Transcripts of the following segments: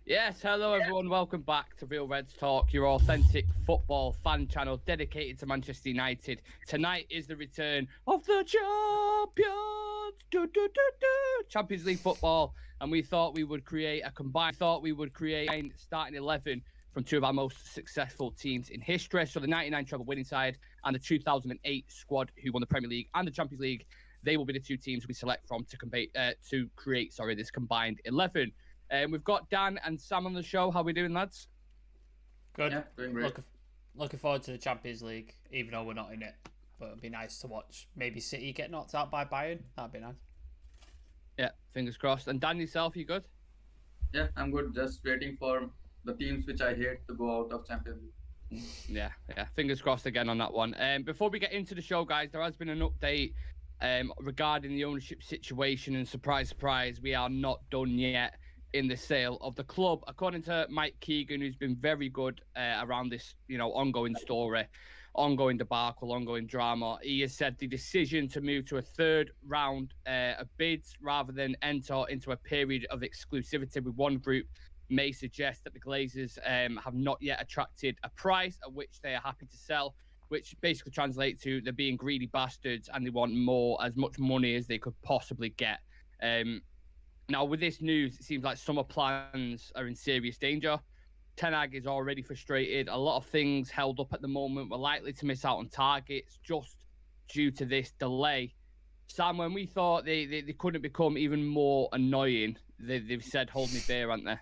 Yes, hello everyone. Welcome back to Real Reds Talk, your authentic football fan channel dedicated to Manchester United. Tonight is the return of the champions, Champions League football, and we thought we would create a starting 11 from two of our most successful teams in history. So the 99 treble winning side and the 2008 squad who won the Premier League and the Champions League. They will be the two teams we select from to create this combined 11. We've got Dan and Sam on the show. How are we doing, lads? Good. Yeah, doing great. Looking forward to the Champions League, even though we're not in it. But it'd be nice to watch. Maybe City get knocked out by Bayern. That'd be nice. Yeah, fingers crossed. And Dan, yourself, you good? Yeah, I'm good. Just waiting for the teams which I hate to go out of Champions League. Yeah. Fingers crossed again on that one. Before we get into the show, guys, there has been an update regarding the ownership situation. And surprise, surprise, we are not done yet in the sale of the club. According to Mike Keegan, who's been very good around this, ongoing story, ongoing debacle, ongoing drama, he has said the decision to move to a third round of bids rather than enter into a period of exclusivity with one group may suggest that the Glazers have not yet attracted a price at which they are happy to sell, which basically translates to they're being greedy bastards and they want as much money as they could possibly get. Now, with this news, it seems like summer plans are in serious danger. Ten Hag is already frustrated. A lot of things held up at the moment. We're likely to miss out on targets just due to this delay. Sam, when we thought they couldn't become even more annoying, they've said, hold me beer, haven't they?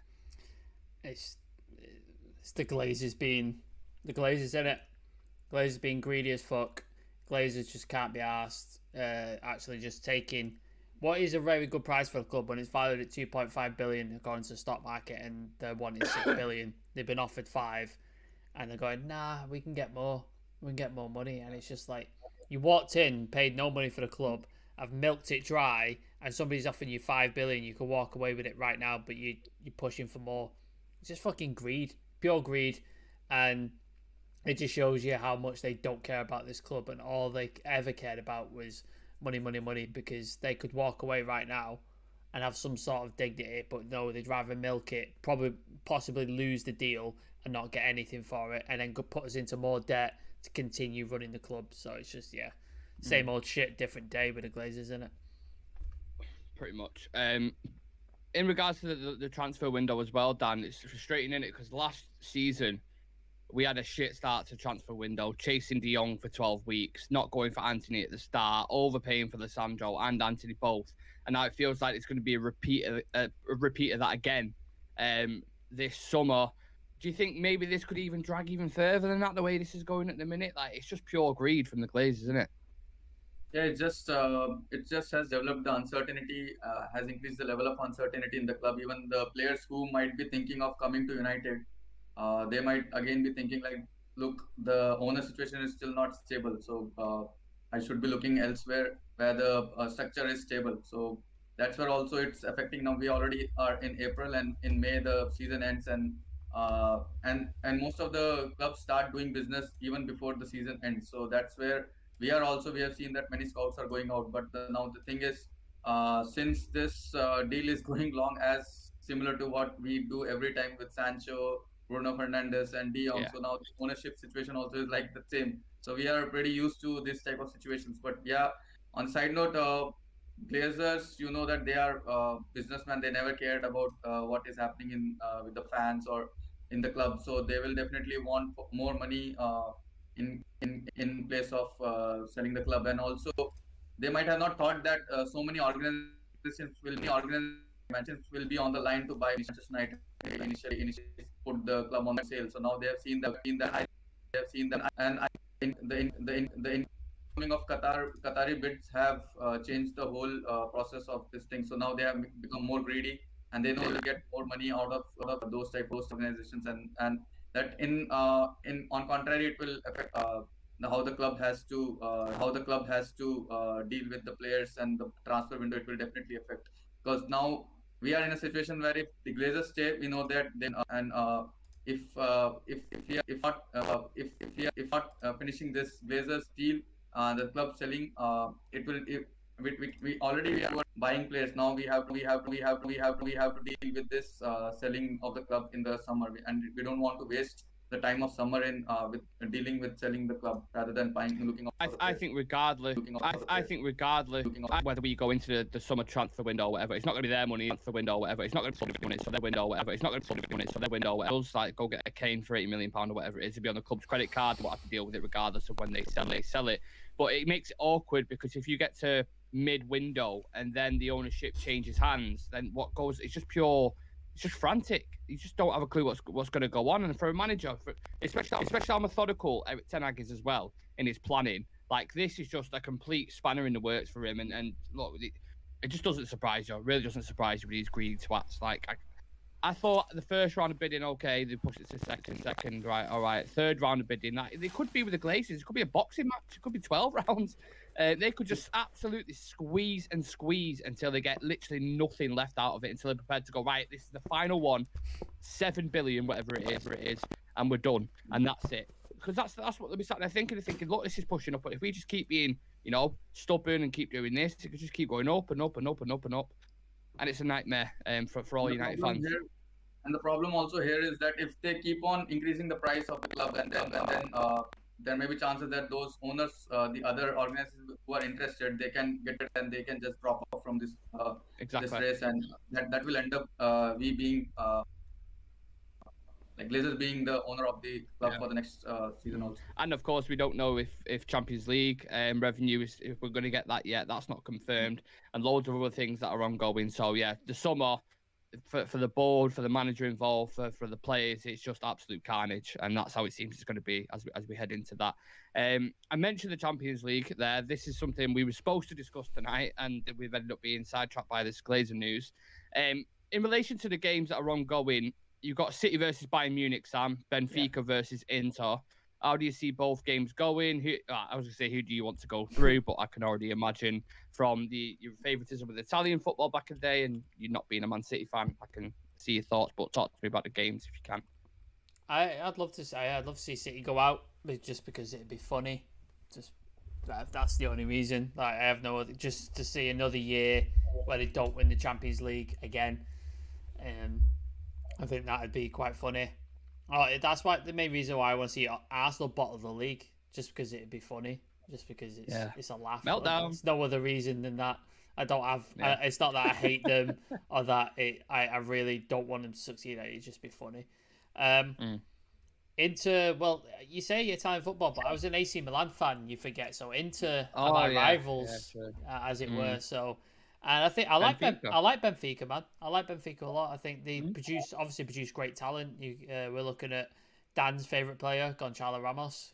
It's the Glazers being the Glazers, innit? Glazers being greedy as fuck. Glazers just can't be arsed. Actually, just taking what is a very good price for the club when it's valued at 2.5 billion according to the stock market, and they're wanting 6 billion. They've been offered 5, and they're going, nah, we can get more. We can get more money, and it's just like you walked in, paid no money for the club, I've milked it dry, and somebody's offering you 5 billion. You could walk away with it right now, but you're pushing for more. It's just fucking greed, pure greed, and it just shows you how much they don't care about this club, and all they ever cared about was money, money, money, because they could walk away right now and have some sort of dignity, but no, they'd rather milk it, possibly lose the deal and not get anything for it, and then put us into more debt to continue running the club. So it's just, same old shit, different day with the Glazers, isn't it? Pretty much. In regards to the transfer window as well, Dan, it's frustrating, isn't it? Because last season, we had a shit start to transfer window, chasing De Jong for 12 weeks, not going for Anthony at the start, overpaying for Lissandro and Anthony both. And now it feels like it's going to be a repeat of that again this summer. Do you think maybe this could even drag even further than that, the way this is going at the minute? Like, it's just pure greed from the Glazers, isn't it? Yeah, it just has developed the uncertainty, has increased the level of uncertainty in the club. Even the players who might be thinking of coming to United, they might again be thinking like, look, the owner situation is still not stable, so I should be looking elsewhere where the structure is stable. So that's where also it's affecting. Now we already are in April, and in May the season ends, and most of the clubs start doing business even before the season ends. So that's where we have seen that many scouts are going out. But now the thing is, since this deal is going long, as similar to what we do every time with Sancho, Bruno Fernandes, and De Jong. Yeah. So now the ownership situation also is like the same. So we are pretty used to this type of situations. But yeah, on side note, Glazers, you know that they are businessmen. They never cared about what is happening in with the fans or in the club. So they will definitely want more money in place of selling the club. And also, they might have not thought that so many organizations will be on the line to buy Manchester United. Initially put the club on sale. So now they have seen that, and I think the incoming of Qatari bids have changed the whole process of this thing. So now they have become more greedy, and they know they'll get more money out of those type of organizations, and that in on contrary, it will affect how the club has to deal with the players, and the transfer window. It will definitely affect, because now we are in a situation where if the Glazers stay, we know that then and if we are finishing this Glazers deal, the club selling, we already were buying players. Now we have to deal with this selling of the club in the summer, and we don't want to waste the time of summer in with dealing with selling the club rather than buying looking out for the I players. think regardless, Looking out for the I players. think regardless whether we go into the summer transfer window or whatever, it's not going to be their money transfer window or whatever. It's not going to be money so their window or whatever. It's not going to be money so their window or whatever. They'll like go get a Kane for £80 or whatever it is to be on the club's credit card. They'll have to deal with it regardless of when they sell it. But it makes it awkward because if you get to mid-window and then the ownership changes hands, then what goes? It's just pure. It's just frantic. You just don't have a clue what's going to go on. And for a manager, especially how methodical Eric Ten Hag is as well in his planning, like this is just a complete spanner in the works for him. And look, it just doesn't surprise you. It really doesn't surprise you with these greedy twats. Like I thought the first round of bidding, okay, they pushed it to second, right, all right. Third round of bidding, that it could be with the Glazers. It could be a boxing match. It could be 12 rounds. They could just absolutely squeeze and squeeze until they get literally nothing left out of it, until they're prepared to go, right, this is the final one, 7 billion, whatever it is, and we're done. And that's it. Because that's what they'll be sat there thinking, look, this is pushing up. But if we just keep being, stubborn and keep doing this, it could just keep going up and up and up and up and up. And it's a nightmare for all United fans. And the problem also here is that if they keep on increasing the price of the club, and then there may be chances that those owners, the other organizations who are interested, they can get it and they can just drop off from this this race, and that will end up we being like Glazers being the owner of the club for the next season also. And of course, we don't know if Champions League revenue is, if we're going to get that yet. That's not confirmed, and loads of other things that are ongoing. So yeah, the summer for the board, for the manager involved, for the players, it's just absolute carnage, and that's how it seems it's going to be as we head into that. I mentioned the Champions League there. This is something we were supposed to discuss tonight, and we've ended up being sidetracked by this Glazer news. In relation to the games that are ongoing, you've got City versus Bayern Munich, Sam, Benfica versus Inter. How do you see both games going? I was going to say, who do you want to go through? But I can already imagine from your favoritism with Italian football back in the day and you not being a Man City fan, I can see your thoughts. But talk to me about the games if you can. I'd love to see City go out, just because it'd be funny. Just that's the only reason. Like, I have no other, just to see another year where they don't win the Champions League again. I think that'd be quite funny. That's why the main reason why I want to see Arsenal bottle the league, just because it'd be funny, just because it's a laugh. Meltdown. It's no other reason than that. I don't have. It's not that I hate them or that I really don't want them to succeed. It'd just be funny. Inter, well, you say Italian football, but I was an AC Milan fan. You forget, so Inter are my rivals, as it were. So. And I think I like Benfica, man. I like Benfica a lot. I think they obviously produce great talent. We're looking at Dan's favorite player, Gonçalo Ramos.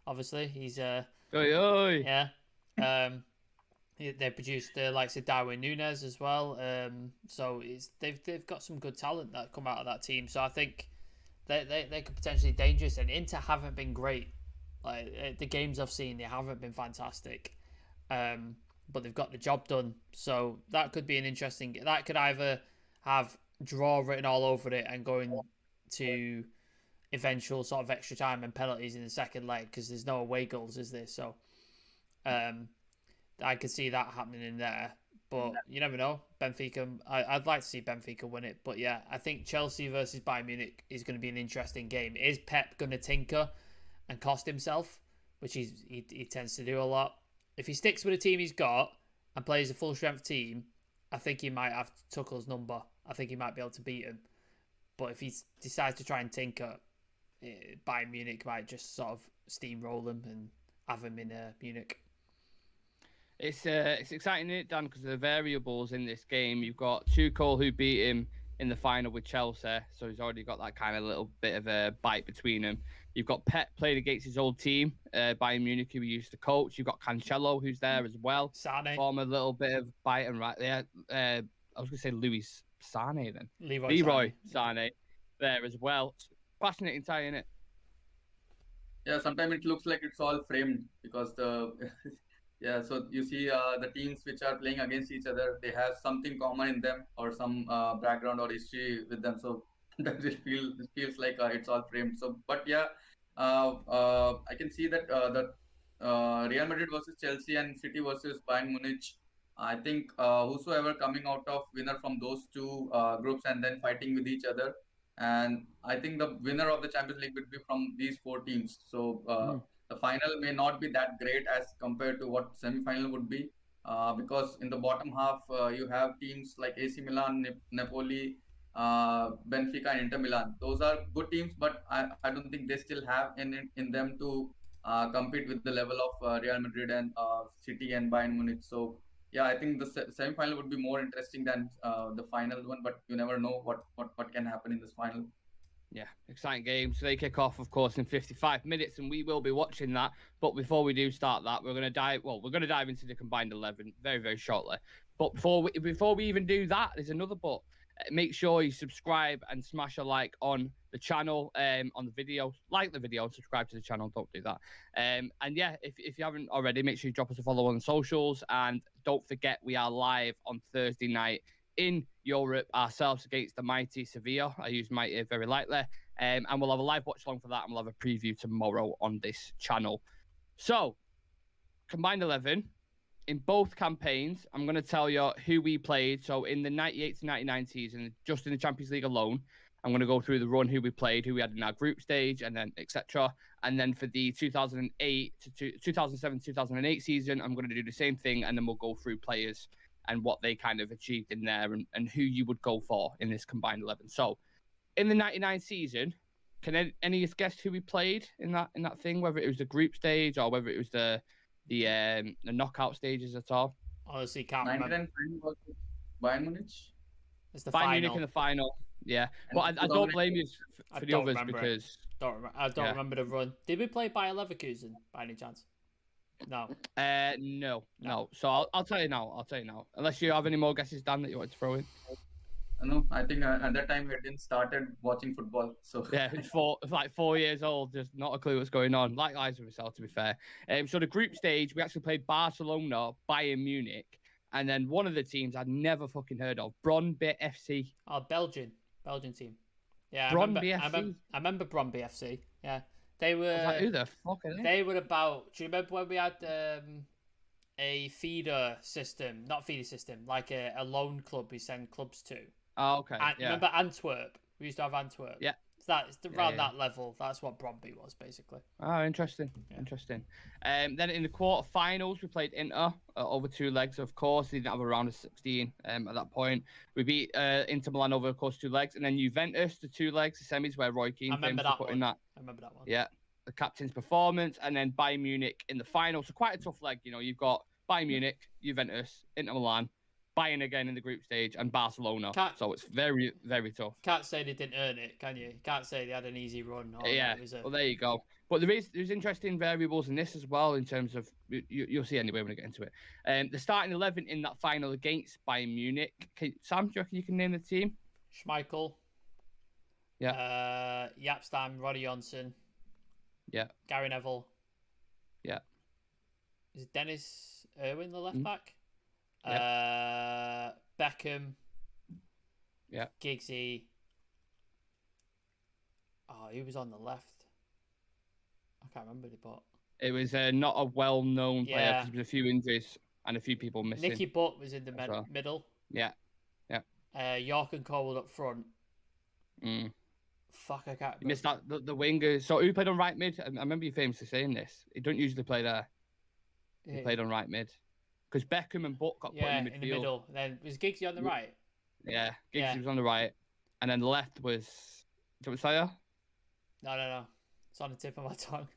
Obviously, he's yeah. They produced the likes of Darwin Núñez as well. So they've got some good talent that come out of that team. So I think they could potentially be dangerous. And Inter haven't been great. Like the games I've seen, they haven't been fantastic. But they've got the job done. So that could be an interesting... That could either have draw written all over it and going to eventual sort of extra time and penalties in the second leg, because there's no away goals, is there? So I could see that happening in there. But you never know. Benfica... I'd like to see Benfica win it. But yeah, I think Chelsea versus Bayern Munich is going to be an interesting game. Is Pep going to tinker and cost himself? Which he tends to do a lot. If he sticks with the team he's got and plays a full-strength team, I think he might have Tuchel's number. I think he might be able to beat him. But if he decides to try and tinker, Bayern Munich might just sort of steamroll him and have him in Munich. It's exciting, isn't it, Dan? Because of the variables in this game. You've got Tuchel, who beat him in the final with Chelsea, so he's already got that kind of little bit of a bite between them. You've got Pep playing against his old team, Bayern Munich, who he used to coach. You've got Cancelo, who's there as well. Sane. Form a little bit of bite and right there. I was going to say Luis Sane then. Leroy Sane there as well. Fascinating tie, isn't it? Yeah, sometimes it looks like it's all framed because yeah, so you see the teams which are playing against each other, they have something common in them or some background or history with them. So sometimes it feels like it's all framed. So, but yeah, I can see that the Real Madrid versus Chelsea and City versus Bayern Munich I think whosoever coming out of winner from those two groups and then fighting with each other, and I think the winner of the Champions League would be from these four teams. So the final may not be that great as compared to what semi-final would be, because in the bottom half you have teams like AC Milan, Napoli, Benfica, and Inter Milan. Those are good teams, but I don't think they still have in them to compete with the level of Real Madrid and City and Bayern Munich. So yeah, I think the semi-final would be more interesting than the final one. But you never know what can happen in this final. Yeah, exciting game. So they kick off, of course, in 55 minutes, and we will be watching that. But before we do start that, we're going to dive. Well, we're going to dive into the combined 11 very, very shortly. But before we even do that, there's another but. Make sure you subscribe and smash a like on the channel, on the video. Like the video, subscribe to the channel. Don't do that. And yeah, if you haven't already, make sure you drop us a follow on socials. And don't forget, we are live on Thursday night in Europe ourselves against the mighty Sevilla. I use mighty very lightly. And we'll have a live watch along for that, and we'll have a preview tomorrow on this channel. So, combined 11. In both campaigns, I'm going to tell you who we played. So in the 98 to 99 season, just in the Champions League alone, I'm going to go through the run, who we played, who we had in our group stage, and then etc. And then for the 2008 to 2007, 2008 season, I'm going to do the same thing, and then we'll go through players and what they kind of achieved in there, and who you would go for in this combined 11. So in the 99 season, can any of you guess who we played in that thing, whether it was the group stage or whether it was the knockout stages at all? Honestly, can't remember. 99 was Bayern Munich. It's the Bayern final. Munich in the final. Yeah, And but I don't blame you for the others because I don't remember the run. Did we play Bayer Leverkusen by any chance? No. No. So I'll tell you now. Unless you have any more guesses, Dan, that you want to throw in. No, I think at that time I didn't started watching football. So Yeah, it's 4 years old, just not a clue what's going on. Likewise with myself, to be fair. So the group stage, we actually played Barcelona, Bayern Munich, and then one of the teams I'd never fucking heard of, Brøndby FC. Oh, Belgian team. Yeah, Brøndby I FC. remember Brøndby FC. Yeah, they were. Like, who the fuck are they? They were about. Do you remember when we had a feeder system? Not feeder system, like a loan club we send clubs to. Oh, okay. Remember Antwerp? We used to have Antwerp. Yeah. It's around that level. That's what Brøndby was, basically. Oh, interesting. Yeah. Interesting. Then in the quarterfinals, we played Inter over 2 legs, of course. They didn't have a round of 16 at that point. We beat Inter Milan over, of course, 2 legs. And then Juventus, the 2 legs, the semis, where Roy Keane I remember that one. I remember that one. Yeah. The captain's performance. And then Bayern Munich in the final. So quite a tough leg. You know, you've got Bayern Munich, Juventus, Inter Milan, Bayern again in the group stage, and Barcelona. So it's very, very tough. Can't say they didn't earn it, can you? You can't say they had an easy run. Yeah, well, there you go. But there's interesting variables in this as well in terms of, you'll see anyway when I get into it. The starting 11 in that final against Bayern Munich. Sam, do you reckon you can name the team? Schmeichel. Yeah. Yapstam, Roddy Johnson. Yeah. Gary Neville. Yeah. Is Dennis Irwin the left back? Yeah. Beckham. Yeah. Giggsy. Oh, he was on the left. I can't remember the but. It was not a well-known player Yeah. because there was a few injuries and a few people missing. Nicky Butt was in the middle. Yeah. York and Cole up front. Fuck, I can't remember. You missed that, the wingers. So who played on right mid? I remember you famously saying this. He don't usually play there. He played on right mid. Because Beckham and Butt got put in the midfield. In the middle. Then was Giggsy on the right? Yeah, Giggsy was on the right. And then the left was... Do you want to say that? No. It's on the tip of my tongue.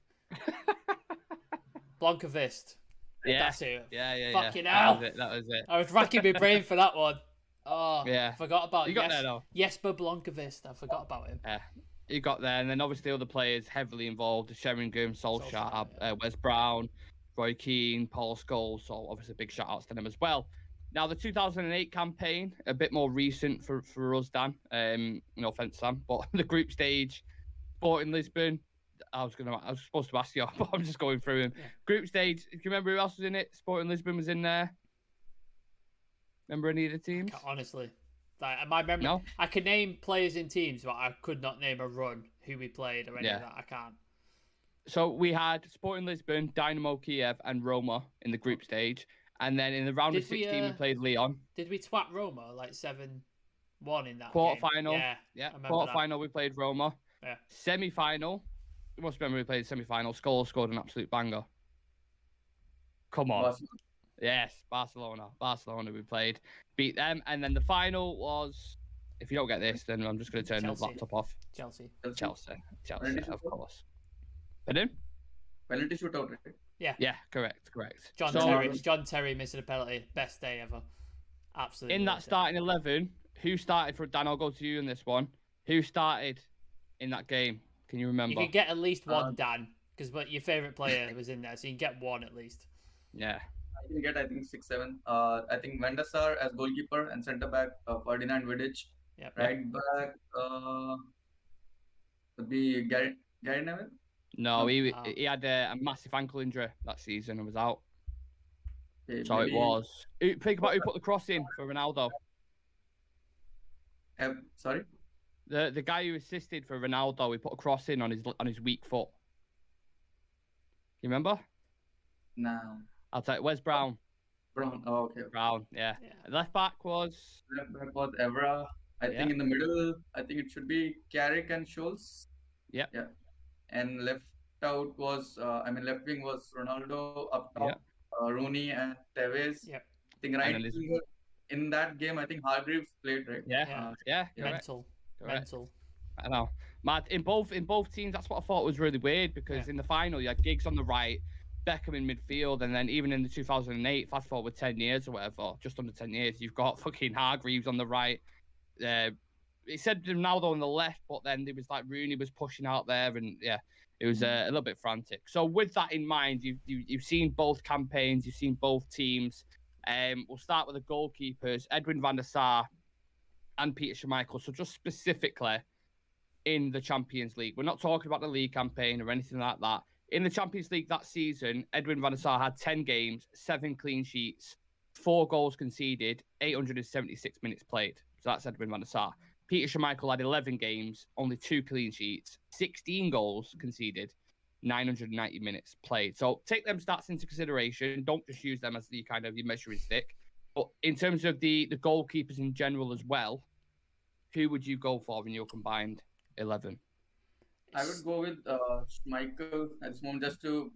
Blankavist. Yeah. That's it. Yeah. Fucking hell. That was it. I was racking my brain for that one. Oh, yeah. Forgot about You got there, though. Jesper Blankavist. I forgot about him. Yeah. You got there. And then obviously other players heavily involved. Sheringham, Solskjaer, Wes Brown, Roy Keane, Paul Scholes. So obviously big shout outs to them as well. Now the 2008 campaign, a bit more recent for us, Dan. No offense, Sam, but the group stage, Sporting Lisbon. I was supposed to ask you, but I'm just going through him. Yeah. Group stage. Do you remember who else was in it? Sporting Lisbon was in there. Remember any of the teams? Honestly, my memory. No? I can name players in teams, but I could not name a run who we played or any of that. I can't. So we had Sporting Lisbon, Dynamo Kiev, and Roma in the group stage. And then in the round of Did we, 16, we played Leon. Did we twat Roma like 7-1 in that Quarterfinal. game? Yeah. I remember that. Quarterfinal, we played Roma. Yeah. Semi-final. You must remember we played semi-final. Scholes scored an absolute banger. Come on. Barcelona. Yes, Barcelona. Barcelona we played. Beat them. And then the final was... If you don't get this, then I'm just going to turn Chelsea. the laptop off. Chelsea. Chelsea, Penalty of shootout? course. Pardon? Penalty shootout, right? Yeah, correct. John Terry missing a penalty. Best day ever. Absolutely. In that starting 11, who started for Dan? I'll go to you in this one. Who started in that game? Can you remember? You could get at least one, Dan, because your favourite player was in there, so you can get one at least. Yeah. I can get, I think, 6, 7. I think Van der Sar as goalkeeper and centre back Ferdinand Vidic. Yep. Right back would be Gary Neville. No, he had a massive ankle injury that season and was out. Okay, So maybe, it was. Think about who put the cross in for Ronaldo. Sorry? The guy who assisted for Ronaldo, he put a cross in on his weak foot. You remember? No. I'll tell you. Where's Brown? Brown. Oh, okay. Brown, yeah. Left back was... Left back was Evra. I think in the middle, I think it should be Carrick and Scholes. Yep. Yeah. And left out was, left wing was Ronaldo. Up top, Rooney and Tevez. Yep. I think right winger in that game, I think Hargreaves played, right? Yeah. Mental. I know. Mad. In both teams, that's what I thought was really weird because in the final, you had Giggs on the right, Beckham in midfield, and then even in the 2008, fast forward 10 years or whatever, just under 10 years, you've got fucking Hargreaves on the right. It said Ronaldo on the left, but then there was like Rooney was pushing out there, and it was a little bit frantic. So with that in mind, you've seen both campaigns, you've seen both teams. We'll start with the goalkeepers, Edwin van der Sar and Peter Schmeichel. So just specifically in the Champions League, we're not talking about the league campaign or anything like that. In the Champions League that season, Edwin van der Sar had 10 games, 7 clean sheets, 4 goals conceded, 876 minutes played. So that's Edwin van der Sar. Peter Schmeichel had 11 games, only 2 clean sheets, 16 goals conceded, 990 minutes played. So take them stats into consideration. Don't just use them as your measuring stick. But in terms of the goalkeepers in general as well, who would you go for in your combined 11? I would go with Schmeichel at this moment. Just to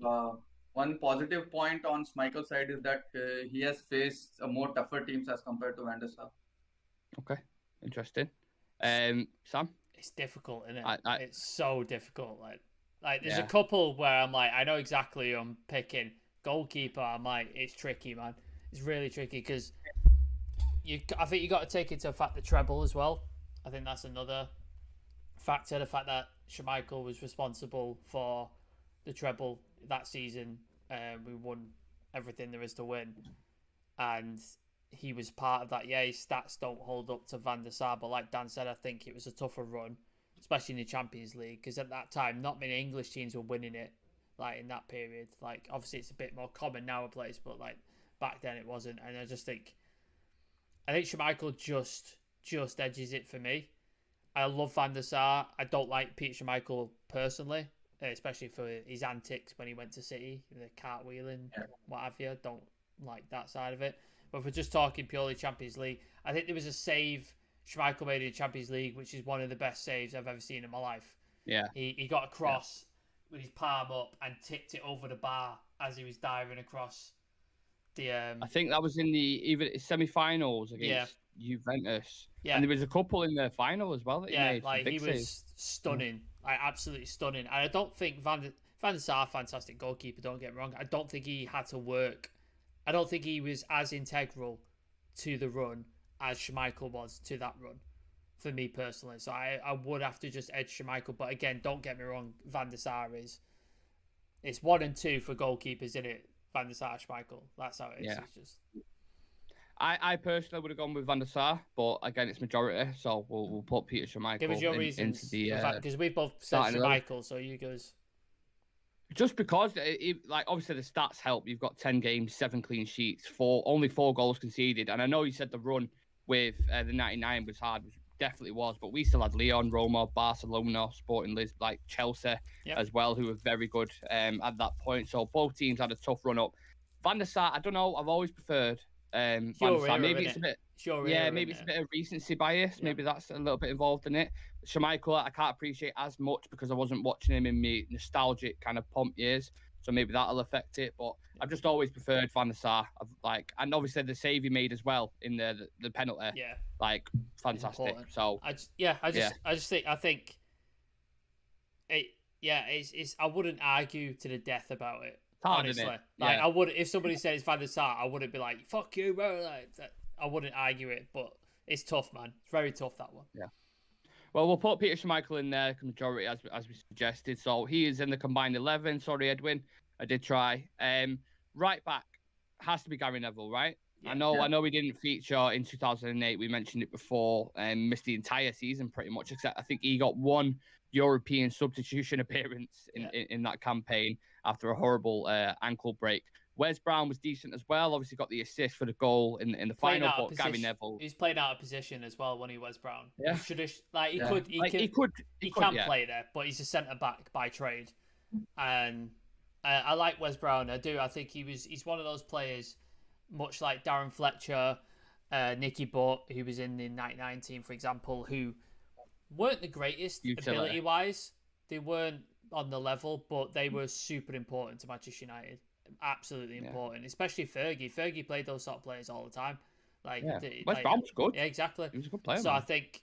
one positive point on Schmeichel's side is that he has faced more tougher teams as compared to Van der Sar. Okay, interesting. Sam? It's difficult, isn't it? It's so difficult. Like there's a Yeah. couple where I'm like, I know exactly who I'm picking. Goalkeeper, I'm like, it's tricky, man. It's really tricky because I think you got to take into fact the treble as well. I think that's another factor. The fact that Schmeichel was responsible for the treble that season. We won everything there is to win, and he was part of that. Yeah, his stats don't hold up to Van der Sar, but like Dan said, I think it was a tougher run, especially in the Champions League, because at that time, not many English teams were winning it. Like in that period, like obviously it's a bit more common nowadays, but like back then it wasn't. And I think Schmeichel just edges it for me. I love Van der Sar. I don't like Peter Schmeichel personally, especially for his antics when he went to City, the cartwheeling, what have you. Don't like that side of it. But if we're just talking purely Champions League, I think there was a save Schmeichel made in the Champions League, which is one of the best saves I've ever seen in my life. Yeah. He got across with his palm up and tipped it over the bar as he was diving across the... I think that was in the semi-finals against Juventus. Yeah. And there was a couple in the final as well that he made. Like he was stunning. Like absolutely stunning. And I don't think Van der Sar, fantastic goalkeeper, don't get me wrong. I don't think he had to work. I don't think he was as integral to the run as Schmeichel was to that run, for me personally. So I would have to just edge Schmeichel. But again, don't get me wrong, Van der Sar it's 1 and 2 for goalkeepers, isn't it? Van der Sar, Schmeichel. That's how it is. Yeah. It's just... I personally would have gone with Van der Sar, but again, it's majority, so we'll put Peter Schmeichel. Give us your reasons, into the because we've both said Schmeichel, so you guys. Just because, like, obviously the stats help. You've got 10 games, 7 clean sheets, only 4 goals conceded, and I know you said the run with the 99 was hard, which definitely was, but we still had Leon, Roma, Barcelona, Sporting Lisbon, like Chelsea as well, who were very good at that point. So both teams had a tough run up. Van der Sar, I don't know. I've always preferred Van der Your Sar. era, Maybe innit? it's a bit. It's your Yeah, era, maybe it's a innit? bit of recency bias. Yeah. Maybe that's a little bit involved in it. Schmeichel, I can't appreciate as much because I wasn't watching him in my nostalgic kind of pomp years. So maybe that'll affect it. But I've just always preferred Van der Sar. And obviously the save he made as well in the penalty. Yeah. Like fantastic. Important. So I think it's I wouldn't argue to the death about it. hard, Honestly, isn't it? like Yeah. I would if somebody said it's Van der Sar, I wouldn't be like fuck you, bro. Like I wouldn't argue it, but it's tough, man. It's very tough, that one. Yeah. Well, we'll put Peter Schmeichel in there, majority as we suggested. So he is in the combined 11. Sorry, Edwin, I did try. Right back has to be Gary Neville, right? Yeah. I know we didn't feature in 2008. We mentioned it before, and missed the entire season pretty much. Except I think he got one European substitution appearance in that campaign after a horrible ankle break. Wes Brown was decent as well. Obviously got the assist for the goal in the final. But Gary Neville, he's played out of position as well when he was Brown. Yeah. He can play there, but he's a centre back by trade. And I like Wes Brown. I do. I think he's one of those players, much like Darren Fletcher, Nicky Butt, who was in the 99 team, for example, who weren't the greatest ability wise. They weren't on the level, but they were super important to Manchester United. Absolutely important, especially Fergie. Fergie played those sort of players all the time. Wes Brown was good. Yeah, exactly. He was a good player. So I think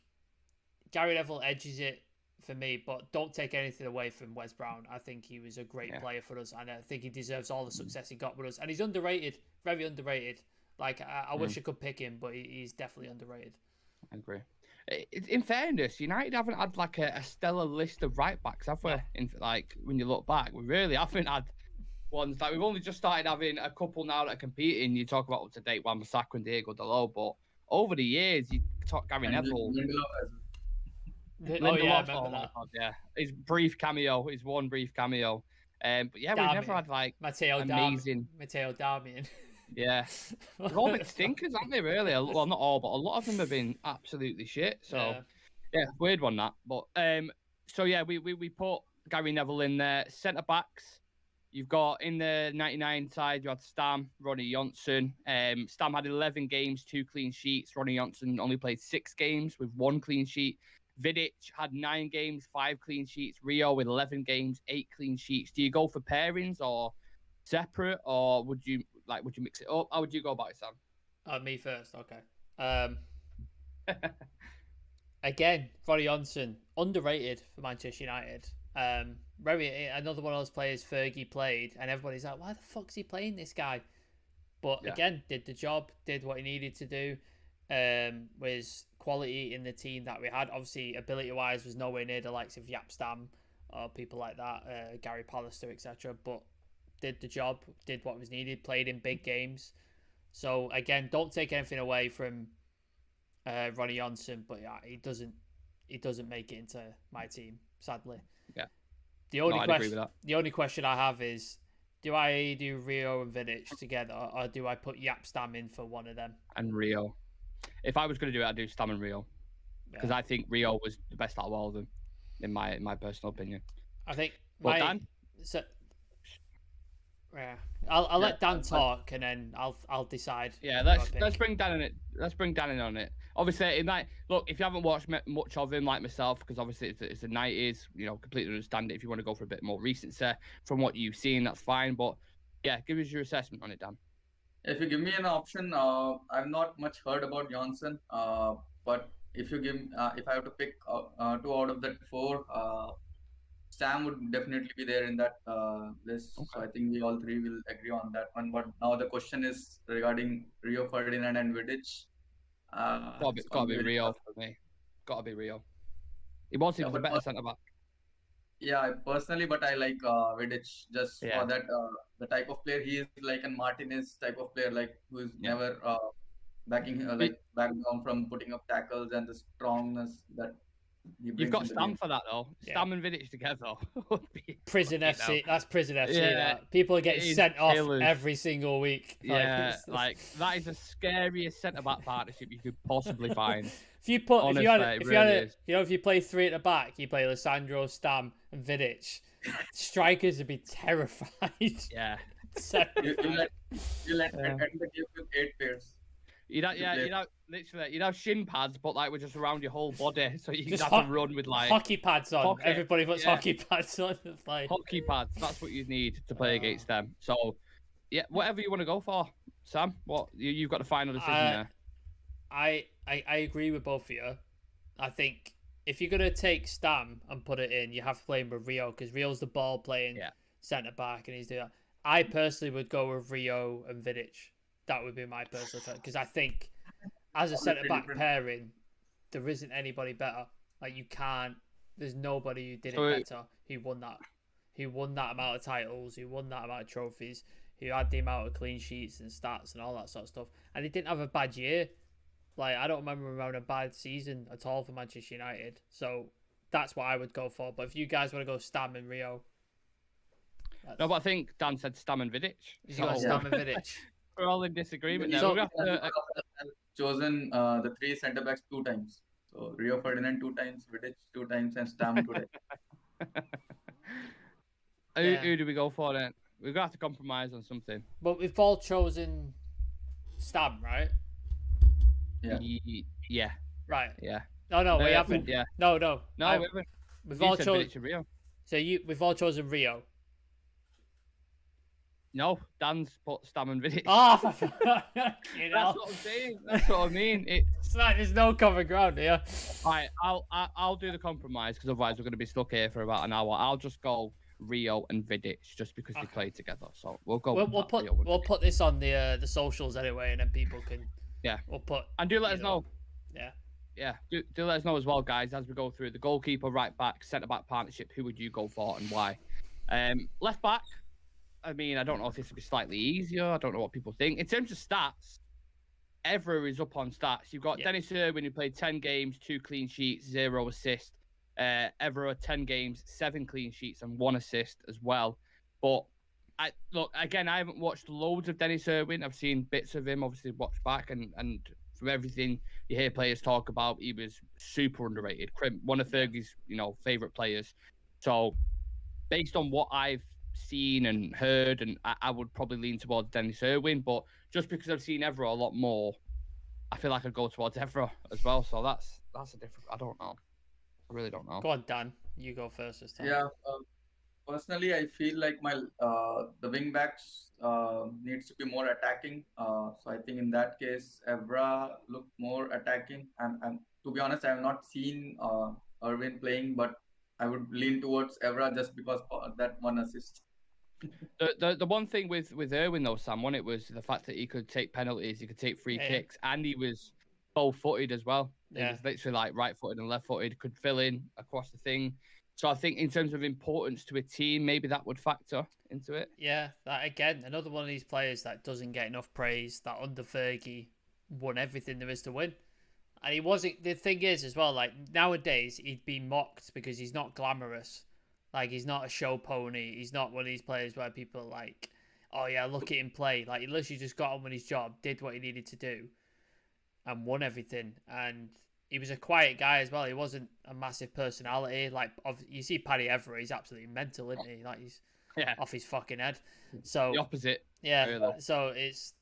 Gary Neville edges it for me, but don't take anything away from Wes Brown. I think he was a great player for us, and I think he deserves all the success he got with us. And he's underrated, very underrated. Like I wish I could pick him, but he's definitely underrated. I agree. In fairness, United haven't had like a stellar list of right backs, have we? Yeah. Like when you look back, we really haven't had ones. Like we've only just started having a couple now that are competing. You talk about up to date Wan-Bissaka and Diego Dalot, but over the years, you talk Gary Neville. I remember that. God, yeah, his one brief cameo. But yeah, we've never had like Matteo Darmian. Yeah, they've all been stinkers, aren't they? Really? Well, not all, but a lot of them have been absolutely shit. So yeah, weird one that. But so yeah, we put Gary Neville in there. Centre backs, you've got in the 99 side, you had Stam, Ronnie Johnson. Stam had 11 games, 2 clean sheets. Ronnie Johnson only played 6 games with 1 clean sheet. Vidic had 9 games, 5 clean sheets. Rio with 11 games, 8 clean sheets. Do you go for pairings or separate, or would you mix it up? How would you go about it, Sam? Me first, okay. Again, Ronnie Johnson, underrated for Manchester United. Another one of those players Fergie played, and everybody's like, why the fuck's he playing this guy? But again, did the job, did what he needed to do. Was quality in the team that we had. Obviously, ability-wise, was nowhere near the likes of Jaap Stam or people like that, Gary Pallister, etc. But did the job, did what was needed, played in big games. So again, don't take anything away from Ronnie Johnson, but yeah, he doesn't make it into my team, sadly. Yeah. The only question I have is, do I do Rio and Vidic together, or do I put Jaap Stam in for one of them? And Rio. If I was going to do it, I'd do Stam and Rio, because I think Rio was the best out of all of them, in my personal opinion. I think. Dan? Yeah, I'll let Dan talk, and then I'll decide. Yeah, let's bring Dan in it. Let's bring Dan in on it. Obviously, look, if you haven't watched much of him, like myself, because obviously it's the 90s, completely understand it. If you want to go for a bit more recency from what you've seen, that's fine. But yeah, give us your assessment on it, Dan. If you give me an option, I've not much heard about Johnson, but if I have to pick 2 out of that 4, Sam would definitely be there in that list. Okay. So I think we all 3 will agree on that one. But now the question is regarding Rio Ferdinand and Vidic. Gotta be Rio for me. Gotta be Rio. He was a better centre back. Yeah, personally, but I like Vidic just for that the type of player he is, like a Martinez type of player, like who is never back down from putting up tackles and the strongness that he brings. You've got Stam for that though. Stam and Vidic together would be Prison FC. That's Prison FC. That. People are getting sent off every single week. Yeah, like that is the scariest centre back partnership you could possibly find. If you play 3 at the back, you play Lissandro, Stam, and Vidic. Strikers would be terrified. Yeah, Sacrifice. You'll end the game with 8 pairs. You'd have, If you yeah, play. you'd have shin pads, but like we're just around your whole body, so you Just have to run with like hockey pads on. hockey, Everybody puts yeah. hockey pads on to play. hockey pads. That's what you need to play against them. So, yeah, whatever you want to go for, Sam. What you've got the final decision there. I agree with both of you. I think if you're gonna take Stam and put it in, you have to play him with Rio because Rio's the ball playing centre back and he's doing that. I personally would go with Rio and Vidic. That would be my personal choice because I think as a centre back pairing, there isn't anybody better. Like you can't. There's nobody who did it better. He won that. He won that amount of titles. He won that amount of trophies. He had the amount of clean sheets and stats and all that sort of stuff. And he didn't have a bad year. Like I don't remember him having a bad season at all for Manchester United. So that's what I would go for. But if you guys want to go Stam and Rio, no, but I think Dan said Stam and Vidic. He's got Stam and Vidic. We're all in disagreement now. So, chosen the 3 centre backs 2 times. So Rio Ferdinand 2 times, Vidic 2 times, and Stam today. Who do we go for then? We're gonna have to compromise on something. But we've all chosen Stam, right? Yeah. Yeah. Right. Yeah. No, we haven't. Yeah. No. We haven't. We've all chosen Vidic and Rio. So we've all chosen Rio. No, Dan's put Stam and Vidic. Oh, That's what I'm saying. That's what I mean. It's like there's no common ground here. Right, I'll do the compromise because otherwise we're going to be stuck here for about an hour. I'll just go Rio and Vidic just because they play together. So we'll go. We'll put this on the socials anyway, and then people can. Yeah. We'll put. And do let us know. Yeah. Yeah. Do let us know as well, guys, as we go through the goalkeeper, right back, centre back partnership. Who would you go for and why? Left back. I mean, I don't know if this would be slightly easier. I don't know what people think. In terms of stats, Evra is up on stats. You've got Dennis Irwin, who played 10 games, 2 clean sheets, 0 assists. Evra, 10 games, 7 clean sheets, and 1 assist as well. But, I haven't watched loads of Dennis Irwin. I've seen bits of him, obviously, watched back. And from everything you hear players talk about, he was super underrated. One of Fergie's, favourite players. So, based on what I've seen and heard, and I would probably lean towards Dennis Irwin, but just because I've seen Evra a lot more, I feel like I'd go towards Evra as well. So that's a different. I don't know. I really don't know. Go on, Dan. You go first this time. Yeah. Personally, I feel like my the wing backs needs to be more attacking. So I think in that case, Evra looked more attacking. And to be honest, I have not seen Irwin playing, but I would lean towards Evra just because of that 1 assist. The one thing with Irwin though, Sam, it was the fact that he could take penalties, he could take free kicks, and he was both-footed as well. He was literally like right-footed and left-footed, could fill in across the thing. So I think in terms of importance to a team, maybe that would factor into it. Yeah, that again, another one of these players that doesn't get enough praise, that under Fergie won everything there is to win. And he wasn't, the thing is as well, like nowadays he'd be mocked because he's not glamorous. Like he's not a show pony. He's not one of these players where people are like, oh yeah, look at him play. Like he literally just got on with his job, did what he needed to do and won everything. And he was a quiet guy as well. He wasn't a massive personality. Like you see Paddy Evra, he's absolutely mental, isn't he? Like he's off his fucking head. So the opposite. Yeah. Really. So it's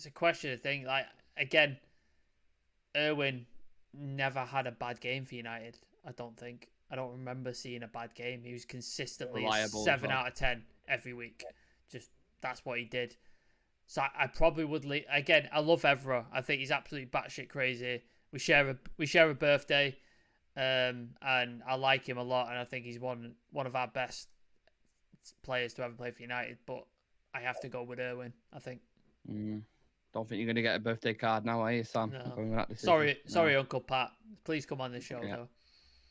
a question of thing. Like again, Irwin never had a bad game for United. I don't remember seeing a bad game. He was consistently reliable 7 out of 10 every week. Just that's what he did. So I probably would leave. Again, I love Evra. I think he's absolutely batshit crazy. We share a birthday, and I like him a lot. And I think he's one of our best players to ever play for United. But I have to go with Irwin, I think. Don't think you're going to get a birthday card now, are you, Sam? No. Sorry, Uncle Pat. Please come on this show, though.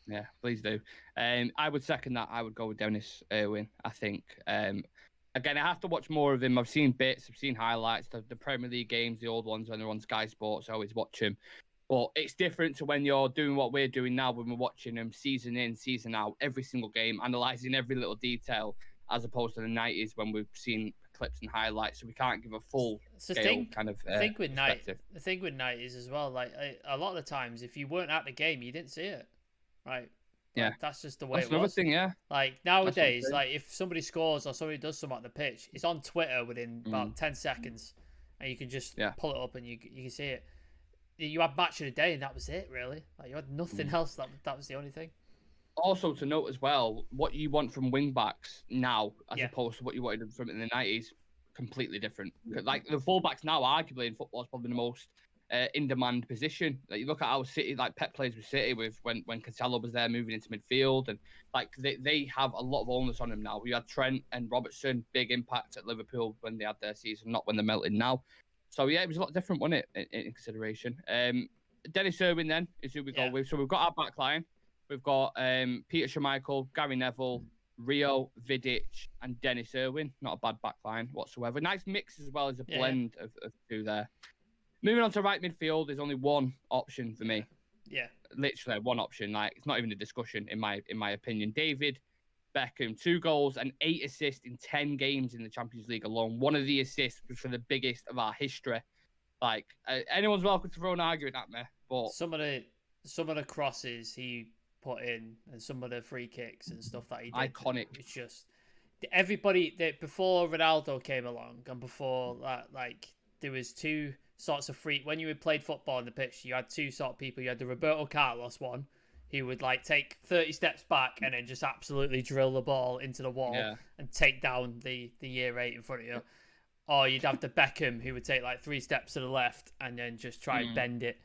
Yeah, please do. I would second that. I would go with Dennis Irwin, I think. Again, I have to watch more of him. I've seen bits, I've seen highlights, the Premier League games, the old ones when they're on Sky Sports. I always watch him. But it's different to when you're doing what we're doing now, when we're watching him season in, season out, every single game, analysing every little detail, as opposed to the 90s when we've seen clips and highlights, so we can't give a full scale kind of the thing with 90s as well, like a lot of the times if you weren't at the game you didn't see it, right? Yeah. Like, that's just the way That's it another was. thing, yeah. Like That's what I'm nowadays, saying. like if somebody scores or somebody does something on the pitch, it's on Twitter within about 10 seconds, and you can just Yeah. pull it up and you can see it. You had match of the day and that was it, really. Like you had nothing else. That was the only thing. Also to note as well, what you want from wing backs now, as Yeah. opposed to what you wanted from in the 90s, completely different. Like the fullbacks now, arguably in football, is probably the most in-demand position. Like you look at our City, like Pep plays with City with when Cancelo was there moving into midfield, and like they have a lot of onus on him now. We had Trent and Robertson, big impact at Liverpool when they had their season, not when they're melting now. So yeah, it was a lot different, wasn't it, in consideration? Dennis Irwin then is who we go with. So we've got our back line. We've got Peter Schmeichel, Gary Neville, Rio, Vidic, and Dennis Irwin. Not a bad back line whatsoever. Nice mix as well as a blend of two there. Moving on to right midfield, there's only one option for me. Yeah. Literally one option. Like it's not even a discussion in my opinion. David Beckham, 2 goals and 8 assists in 10 games in the Champions League alone. One of the assists was for the biggest of our history. Like anyone's welcome to throw an argument at me, but some of the crosses he put in and some of the free kicks and stuff that he did, iconic. It's just everybody that before Ronaldo came along and before that, like there was 2 sorts of free. When you had played football on the pitch, you had 2 sort of people. You had the Roberto Carlos one, who would like take 30 steps back and then just absolutely drill the ball into the wall and take down the year 8 in front of you. Or you'd have the Beckham who would take like 3 steps to the left and then just try and bend it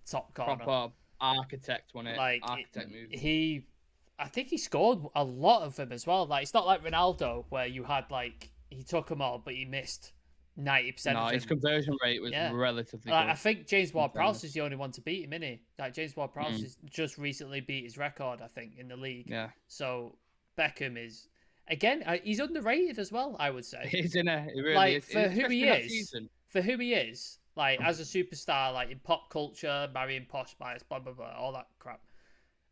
top corner. Proper architect, wasn't it? Like architect move. I think he scored a lot of them as well. Like it's not like Ronaldo where you had like he took them all but he missed 90%. No, his conversion rate was relatively good. I think James Ward-Prowse is the only one to beat him, isn't he? Like James Ward-Prowse has just recently beat his record, I think, in the league. Yeah. So Beckham is again, he's underrated as well, I would say. Isn't it? He really like is. for who he is. For who he is, like as a superstar, like in pop culture, marrying posh spice, blah blah blah, all that crap.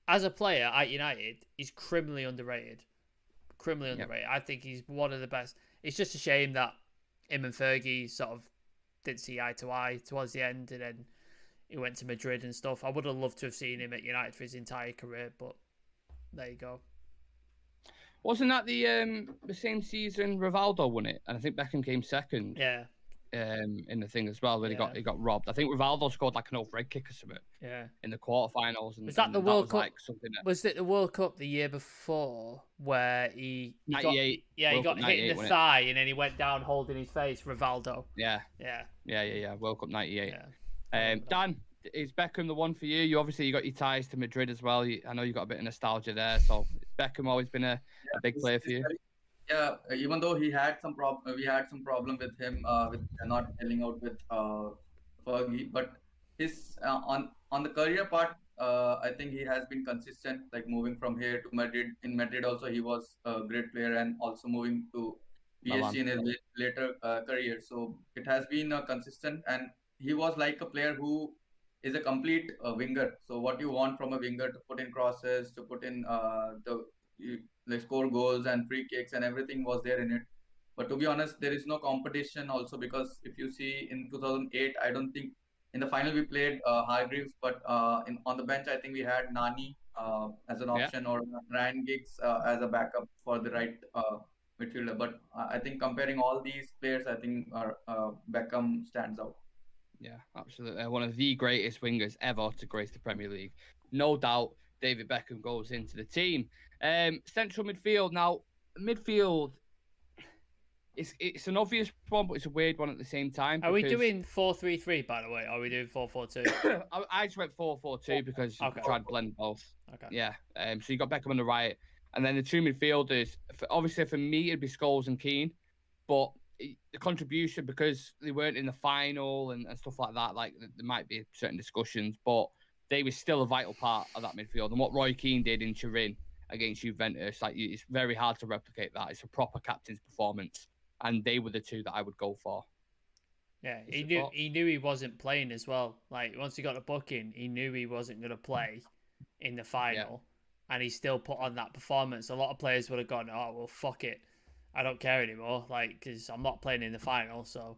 As a player at United, he's criminally underrated. Underrated. I think he's one of the best. It's just a shame that him and Fergie sort of didn't see eye to eye towards the end, and then he went to Madrid and stuff. I would have loved to have seen him at United for his entire career, but there you go. Wasn't that the same season Rivaldo won it? And I think Beckham came second. Yeah. In the thing as well, that he got robbed. I think Rivaldo scored like an overhead kick or something. Yeah. In the quarterfinals. Was that the World Cup? Like something that... Was it the World Cup the year before where he 98? He got hit in the thigh and then he went down holding his face. Rivaldo. Yeah. World Cup '98. Yeah. Dan, is Beckham the one for you? You obviously got your ties to Madrid as well. I know you got a bit of nostalgia there. So Beckham always been a big player for you. Yeah, even though he had some problem, we had some problem with him with not helling out with Fergie, but his on the career part, I think he has been consistent. Like moving from here to Madrid. In Madrid, also he was a great player, and also moving to PSG in his later career. So it has been consistent, and he was like a player who is a complete winger. So what you want from a winger to put in crosses, to put in like score goals and free kicks and everything was there in it. But to be honest, there is no competition also, because if you see in 2008, I don't think in the final we played Hargreaves, but on the bench I think we had Nani as an option or Ryan Giggs as a backup for the right midfielder. But I think comparing all these players, I think Beckham stands out. Yeah, absolutely. One of the greatest wingers ever to grace the Premier League. No doubt David Beckham goes into the team. Central midfield. Now, midfield, it's an obvious one, but it's a weird one at the same time. Are we doing 4-3-3, by the way? Or are we doing 4-4-2? I just went 4-4-2 because I tried to blend both. Okay. Yeah. So you got Beckham on the right, and then the 2 midfielders. Obviously, for me, it'd be Scholes and Keane, but the contribution, because they weren't in the final and stuff like that, like there might be certain discussions, but they were still a vital part of that midfield. And what Roy Keane did in Turin against Juventus, like it's very hard to replicate that. It's a proper captain's performance, and they were the 2 that I would go for. Yeah, he knew he wasn't playing as well. Like once he got the booking, he knew he wasn't going to play in the final, and he still put on that performance. A lot of players would have gone, "Oh well, fuck it, I don't care anymore," like because I'm not playing in the final. So,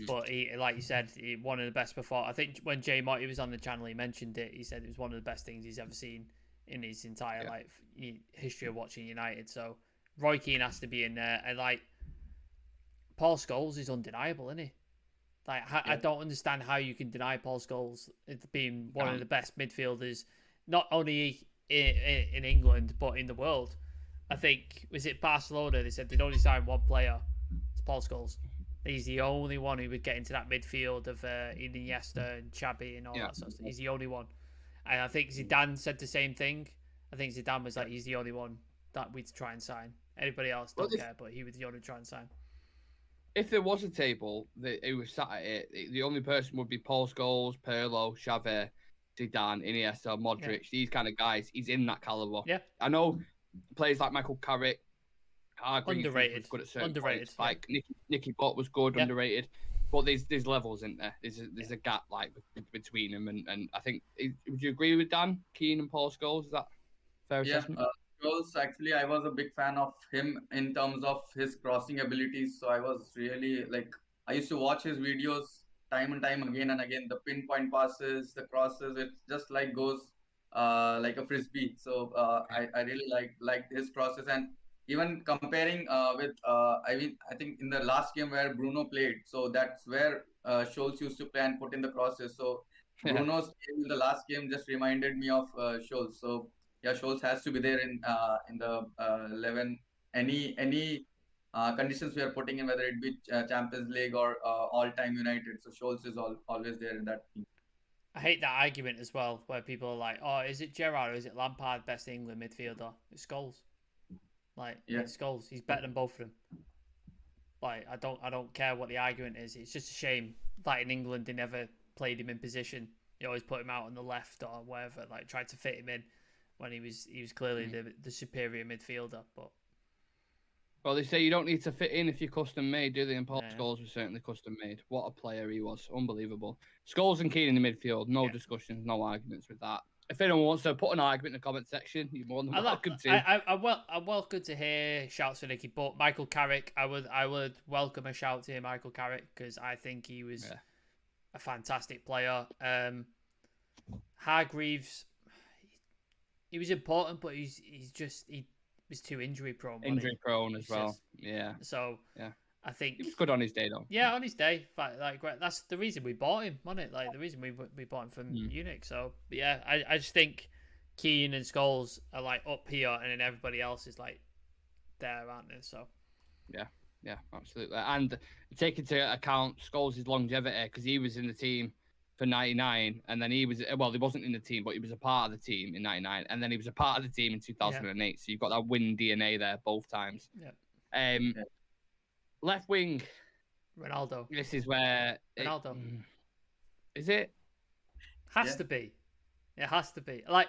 but he, like you said, one of the best performers. I think when Jay Motti was on the channel, he mentioned it. He said it was one of the best things he's ever seen in his entire history of watching United. So Roy Keane has to be in there, and like Paul Scholes is undeniable, isn't he? Like I don't understand how you can deny Paul Scholes being one of the best midfielders, not only in England but in the world. I think was it Barcelona? They said they'd only signed one player. It's Paul Scholes. He's the only one who would get into that midfield of Iniesta and Xavi and all that sort of stuff. He's the only one. And I think Zidane said the same thing. I think Zidane was like, he's the only one that we'd try and sign. Anybody else don't care, but he was the only try and sign. If there was a table that it was sat at it, the only person would be Paul Scholes, Pirlo, Xavi, Zidane, Iniesta, Modric. These kind of guys. He's in that caliber. Yeah. I know players like Michael Carrick, underrated. Was good at certain points. Like Nicky Butt was good, underrated. But there's levels in there. There's a gap like between them, and I think would you agree with Dan Keane and Paul Scholes? Is that fair assessment? Scholes, actually, I was a big fan of him in terms of his crossing abilities. So I was really like, I used to watch his videos time and time again and again. The pinpoint passes, the crosses, it just like goes like a frisbee. So I really liked his crosses, and even comparing with I think in the last game where Bruno played, so that's where Scholes used to play and put in the crosses. So Bruno's game in the last game just reminded me of Scholes. So yeah, Scholes has to be there in the 11. Any conditions we are putting in, whether it be Champions League or all-time United. So Scholes is always there in that team. I hate that argument as well, where people are like, "Oh, is it Gerrard or is it Lampard best England midfielder?" It's Scholes. Like, it's Scholes. He's better than both of them. Like, I don't care what the argument is. It's just a shame that in England they never played him in position. You always put him out on the left or wherever. Like, tried to fit him in when he was clearly the superior midfielder. But well, they say you don't need to fit in if you're custom made, do they? And Paul Scholes was certainly custom made. What a player he was! Unbelievable. Scholes and Keane in the midfield. No discussions, no arguments with that. If anyone wants to put an argument in the comment section, you're more than welcome to. I'm welcome to hear shouts for Nicky, but Michael Carrick, I would welcome a shout to Michael Carrick because I think he was a fantastic player. Hargreaves, he was important, but he was too injury prone. Injury prone as well. So I think he was good on his day though. Yeah, on his day. Like that's the reason we bought him, wasn't it? Like the reason we bought him from Munich. So yeah, I just think Keane and Scholes are like up here, and then everybody else is like there, aren't they? So yeah, absolutely. And take into account Scholes' longevity because he was in the team for 99, and then he wasn't in the team, but he was a part of the team in 99, and then he was a part of the team in 2008. So you've got that win DNA there both times. Left wing, Ronaldo. This is where Ronaldo. Is it? Has to be. It has to be. Like,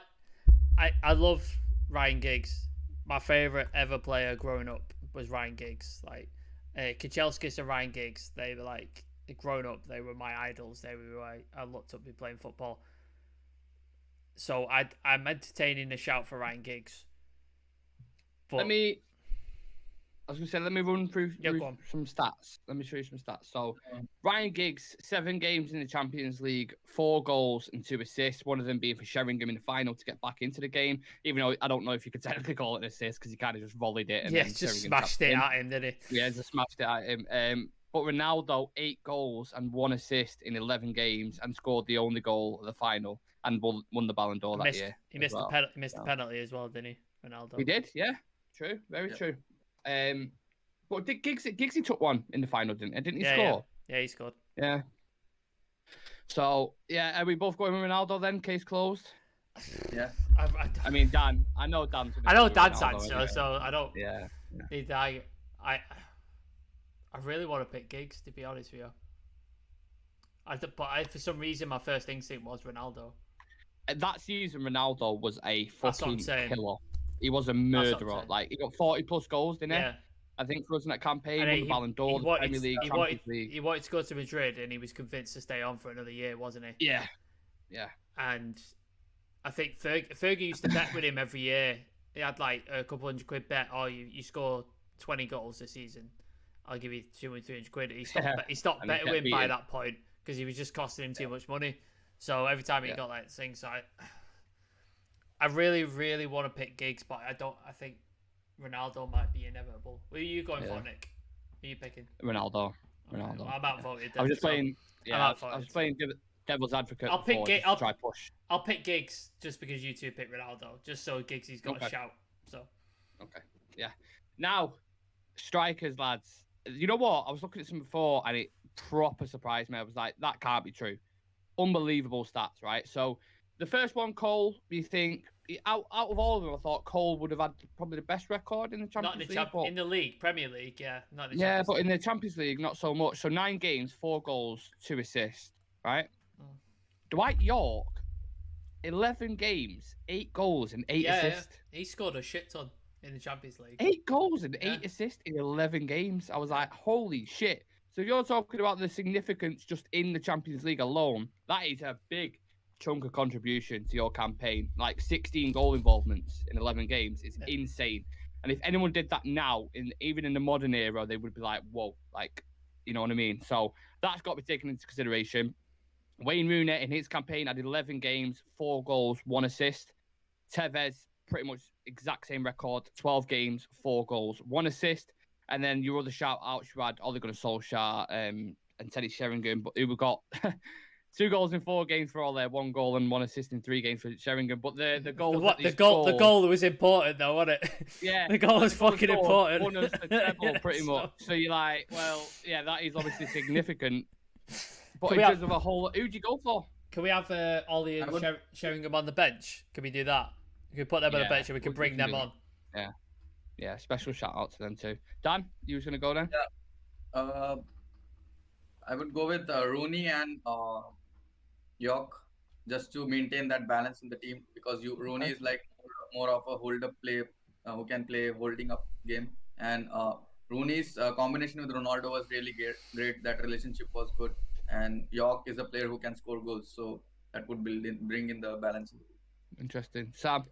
I love Ryan Giggs. My favorite ever player growing up was Ryan Giggs. Like, Kacelskis and Ryan Giggs. They were like, growing up, they were my idols. They were I looked up to playing football. So I'm entertaining a shout for Ryan Giggs. But I was going to say, let me run through some stats. Let me show you some stats. So, Ryan Giggs, 7 games in the Champions League, 4 goals and 2 assists, one of them being for Sheringham in the final to get back into the game, even though I don't know if you could technically call it an assist because he kind of just volleyed it. And then just smashed it at him, didn't he? Yeah, just smashed it at him. But Ronaldo, 8 goals and 1 assist in 11 games and scored the only goal of the final and won the Ballon d'Or that year. He missed the penalty as well, didn't he, Ronaldo? He did, yeah. True, very true. But Giggsy took one in the final, didn't he score? Yeah, he scored. Yeah. So, are we both going with Ronaldo then? Case closed? Yeah. I mean, Dan. I know Dan's answer, anyway. So I don't need to argue. I really want to pick Giggs, to be honest with you. But for some reason, my first instinct was Ronaldo. That season, Ronaldo was a fucking killer. He was a murderer. Like, he got 40 plus goals, didn't he? I think for us in that campaign, won the Ballon d'Or, the Premier League, Champions League. He wanted to go to Madrid, and he was convinced to stay on for another year, wasn't he? Yeah. And I think Fergie used to bet with him every year. He had like a couple £100 bet. Oh, you score 20 goals this season, I'll give you 200, 300 quid. He stopped betting with him by that point because he was just costing him too much money. So every time he got like things, so I really, really want to pick Giggs, but I think Ronaldo might be inevitable. What are you going for, Nick? Who are you picking? Ronaldo. Okay, Ronaldo. well, I'm outvoted. I was just playing. Yeah, I was playing devil's advocate. I'll pick Just to try push. I'll pick Giggs just because you two pick Ronaldo, just so Giggsy's got a shout. So. Okay. Yeah. Now, strikers, lads. You know what? I was looking at some before, and it proper surprised me. I was like, that can't be true. Unbelievable stats, right? So, the first one, Cole. You think out of all of them, I thought Cole would have had probably the best record in the Champions League. In the league, Premier League, yeah, not in Champions the Champions but League. in the Champions League, not so much. So 9 games, 4 goals, 2 assists, right? Dwight York, 11 games, 8 goals and 8 assists. Yeah. He scored a shit ton in the Champions League. 8 goals and 8 assists in 11 games. I was like, holy shit. So if you're talking about the significance just in the Champions League alone, that is a big chunk of contribution to your campaign. Like 16 goal involvements in 11 games is insane. And if anyone did that now, even in the modern era, they would be like, whoa, like, you know what I mean? So that's got to be taken into consideration. Wayne Rooney in his campaign had 11 games, 4 goals, 1 assist. Tevez, pretty much exact same record, 12 games, 4 goals, 1 assist. And then your other shout-outs, you had Ole Gunnar Solskjaer and Teddy Sheringham, but who got 2 goals in 4 games for all there, 1 goal and 1 assist in 3 games for Sheringham. But the goals the goal was important though, wasn't it? Yeah, the goal was fucking important. Won us the treble, pretty much. So you're like, well, yeah, that is obviously significant. But in terms of a whole, who'd you go for? Can we have Ollie and Sheringham on the bench? Can we do that? We can put them on the bench and we can bring them on. Yeah, special shout out to them too. Dan, you was gonna go then? Yeah. I would go with Rooney and York just to maintain that balance in the team, because Rooney is like more of a hold-up player who can play holding up game, and Rooney's combination with Ronaldo was really great. That relationship was good, and York is a player who can score goals, so that would bring in the balance. Interesting. Sam?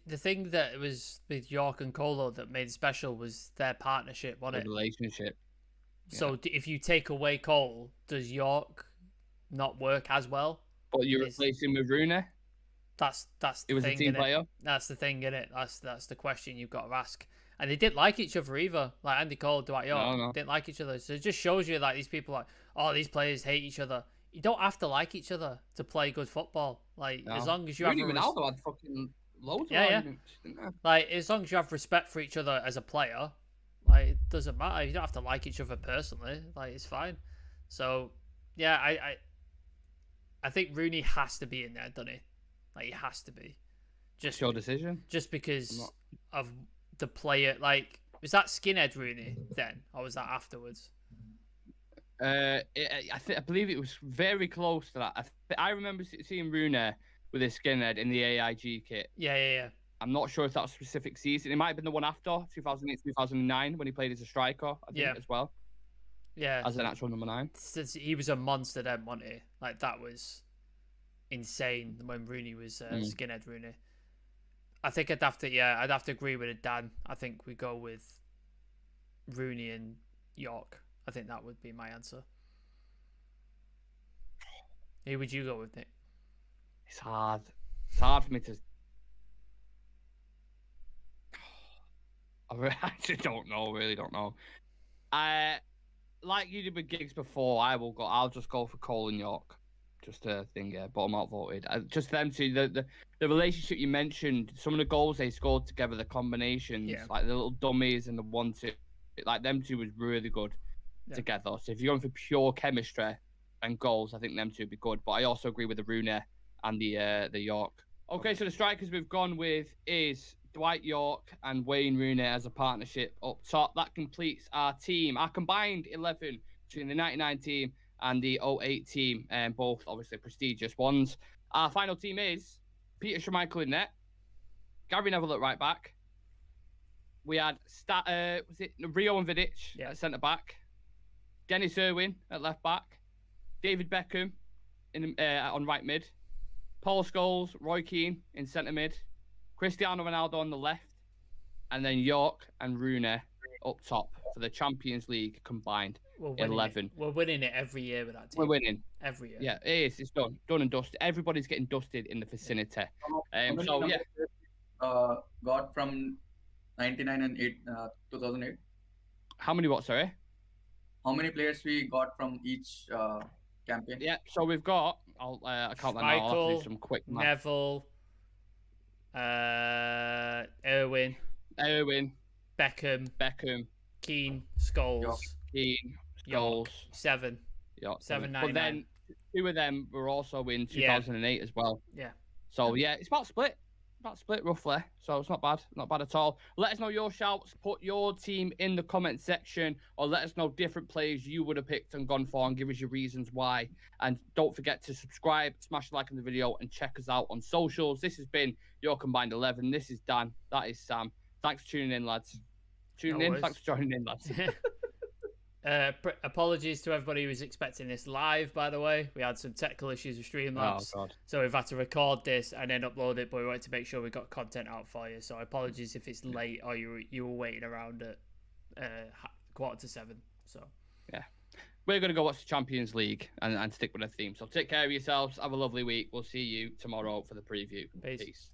The thing that was with York and Colo that made it special was their partnership, wasn't it? Relationship. So if you take away Cole, does York not work as well? But you replace him with Rooney? That's it was thing, a team player? That's the thing, innit? That's the question you've got to ask. And they didn't like each other either. Like Andy Cole, Dwight York didn't like each other. So it just shows you like these people like, oh, these players hate each other. You don't have to like each other to play good football. Like as long as you Rooney and Ronaldo had fucking loads of arguments, didn't they? Like as long as you have respect for each other as a player, like it doesn't matter. You don't have to like each other personally. Like it's fine. So yeah, I think Rooney has to be in there, doesn't he? Like he has to be. Just your decision. Just because of the player. Like was that skinhead Rooney then, or was that afterwards? I believe it was very close to that. I remember seeing Rooney with his skinhead in the AIG kit. Yeah. I'm not sure if that was a specific season. It might have been the one after 2008, 2009 when he played as a striker. I think as well. Yeah, as an actual number 9. Since he was a monster then, wasn't he? Like that was insane when Rooney was skinhead Rooney. I think I'd have to agree with Dan. I think we go with Rooney and York. I think that would be my answer. Who would you go with, Nick? It's hard. It's hard for me to. I actually don't know. Really don't know. Like you did with Giggs before, I'll just go for Cole and York. Just a thing, but I'm outvoted. Just them two. The relationship you mentioned, some of the goals they scored together, the combinations, like the little dummies and the 1-2, like them two was really good together. So if you're going for pure chemistry and goals, I think them two would be good. But I also agree with the Rooney and the York. Okay, so the strikers we've gone with is Dwight York and Wayne Rooney as a partnership up top. That completes our team, our combined 11 between the 99 team and the 08 team, and both obviously prestigious ones. Our final team is Peter Schmeichel in net, Gary Neville at right back. We had Rio and Vidic at centre back, Dennis Irwin at left back, David Beckham on right mid, Paul Scholes, Roy Keane in centre mid, Cristiano Ronaldo on the left, and then York and Rooney up top for the Champions League combined. We're winning 11. It. We're winning it every year with that team. We're winning. Every year. Yeah, it is. It's done. Done and dusted. Everybody's getting dusted in the vicinity. How many So, yeah. got from 99 and 2008? How many what, sorry? How many players we got from each campaign? Yeah, so we've got, I can't remember now, I'll have to do some quick math. Neville, Irwin, Beckham, Keane, Scholes. Keane, Scholes. 7. Yeah. 799. But then 2 of them were also in 2008 as well. Yeah. So, yeah, it's about split. About split roughly, so it's not bad at all. Let us know your shouts, put your team in the comment section, or let us know different players you would have picked and gone for, and give us your reasons why. And don't forget to subscribe, smash a like on the video, and check us out on socials. This has been your Combined 11. This is Dan. That is Sam. Thanks for tuning in, lads. Thanks for joining in, lads. Apologies to everybody who was expecting this live, by the way. We had some technical issues with Streamlabs. Oh, God. So we've had to record this and then upload it, but we wanted to make sure we got content out for you. So apologies if it's late or you were waiting around at 7:15. So yeah, we're going to go watch the Champions League and stick with the theme. So take care of yourselves. Have a lovely week. We'll see you tomorrow for the preview. Peace. Peace.